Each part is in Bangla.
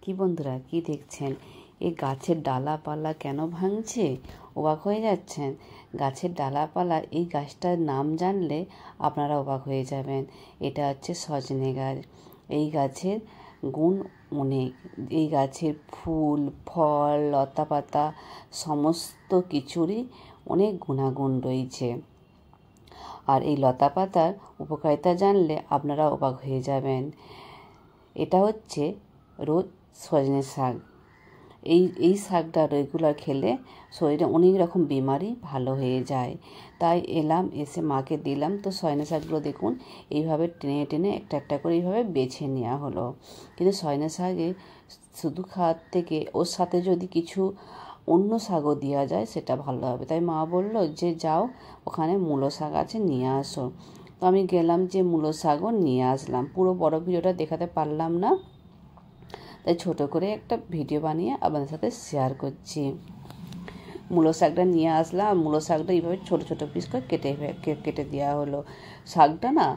কি বন্ধুরা, কি দেখছেন? এই গাছের ডালাপালা কেন ভাঙছে? অবাক হয়ে যাচ্ছেন? গাছের ডালাপালা, এই গাছটার নাম জানলে আপনারা অবাক হয়ে যাবেন। এটা হচ্ছে সজনে গাছ। এই গাছের গুণ অনেক। এই গাছের ফুল, ফল, লতাপাতা সমস্ত কিছুরই অনেক গুণাগুণ রয়েছে। আর এই লতাপাতার উপকারিতা জানলে আপনারা অবাক হয়ে যাবেন। এটা হচ্ছে রোজ সজনে শাক। এই শাকটা রেগুলার খেলে শরীরে অনেক রকম বিমারি ভালো হয়ে যায়। তাই এসে মাকে দিলাম। তো সজনে শাকগুলো দেখুন এইভাবে টেনে টেনে একটা একটা করে এইভাবে বেছে নেওয়া হলো। কিন্তু সজনে শাকে শুধু খাওয়ার থেকে ওর সাথে যদি কিছু অন্য শাকও দেওয়া যায় সেটা ভালো হবে। তাই মা বলল যে যাও, ওখানে মূলো শাক আছে, নিয়ে আসো। তো আমি গেলাম, যে মূলো শাকও নিয়ে আসলাম। পুরো বড় ভিডিওটা দেখাতে পারলাম না, তাই ছোটো করে একটা ভিডিও বানিয়ে আপনাদের সাথে শেয়ার করছি। মূলো শাকটা নিয়ে আসলাম। মূলো শাকটা এইভাবে ছোটো ছোটো পিস করে কেটে দেওয়া হলো। শাকটা না,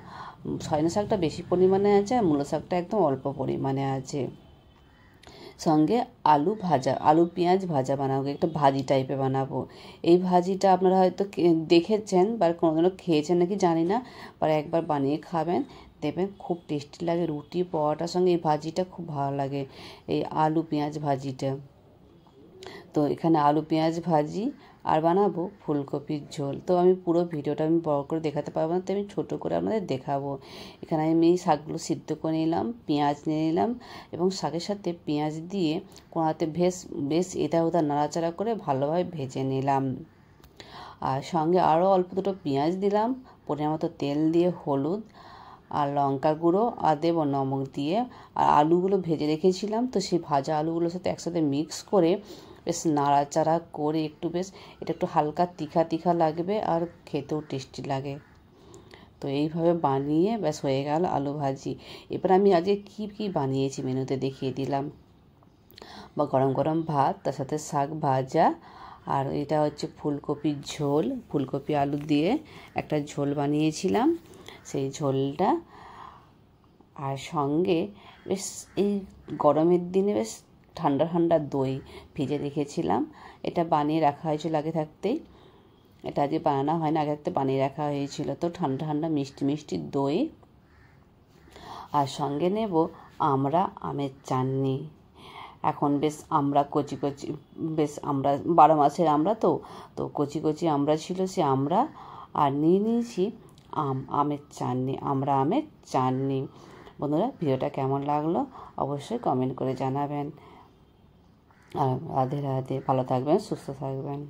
সজনে শাকটা বেশি পরিমাণে আছে আর মূলো শাকটা একদম অল্প পরিমাণে আছে। সঙ্গে আলু পেঁয়াজ ভাজা বানাবো, একটা ভাজি টাইপের বানাবো। এই ভাজিটা আপনারা হয়তো দেখেছেন বা কোনোদিনও খেয়েছেন নাকি জানি না, বা একবার বানিয়ে খাবেন, দেখবেন খুব টেস্টি লাগে। রুটি পরোটার সঙ্গে এই ভাজিটা খুব ভালো লাগে, এই আলু পেঁয়াজ ভাজিটা। তো এখানে আলু পেঁয়াজ ভাজি আর বানাবো ফুলকপির ঝোল। তো আমি পুরো ভিডিওটা বড় করে দেখাতে পারবো না, তো আমি ছোটো করে আপনাদের দেখাবো। এখানে আমি শাকগুলো সিদ্ধ করে নিলাম, পেঁয়াজ নিয়ে নিলাম এবং শাকের সাথে পেঁয়াজ দিয়ে কড়াতে বেশ এটা ওটা নাড়াচাড়া করে ভালোভাবে ভেজে নিলাম। আর সঙ্গে আরও অল্প দুটো পেঁয়াজ দিলাম, পরিমাণ মতো তেল দিয়ে হলুদ আর লঙ্কা গুঁড়ো আর দেবো নমক দিয়ে। আর আলুগুলো ভেজে রেখেছিলাম, তো সেই ভাজা আলুগুলোর সাথে একসাথে মিক্স করে বেশ নাড়াচাড়া করে এটা একটু হালকা তিখা তিখা লাগবে আর খেতেও টেস্টি লাগে। তো এইভাবে বানিয়ে ব্যাস হয়ে গেল আলু ভাজি। এবার আমি আজকে কী বানিয়েছি মেনুতে দেখিয়ে দিলাম। বা গরম গরম ভাত, তার সাথে শাক ভাজা, আর এটা হচ্ছে ফুলকপির ঝোল। ফুলকপি আলু দিয়ে একটা ঝোল বানিয়েছিলাম, সেই ঝোলটা। আর সঙ্গে বেশ এই গরমের দিনে বেশ ঠান্ডা ঠান্ডা দই ভিজে রেখেছিলাম। এটা বানিয়ে রাখা হয়েছিল আগে থাকতেই। এটা আজকে বানানো হয় না, আগে থাকতে বানিয়ে রাখা হয়েছিল। তো ঠান্ডা ঠান্ডা মিষ্টি মিষ্টি দই, আর সঙ্গে নেব আমের চাটনি। এখন বেশ কচি বেশ 12 মাসের তো কচি কচি ছিল, সে আর নিয়ে নিয়েছি আমের চাটনি, আমের চাটনি। বন্ধুরা, ভিডিওটা কেমন লাগলো অবশ্যই কমেন্ট করে জানাবেন। আর রাধে রাধে, ভালো থাকবেন, সুস্থ থাকবেন।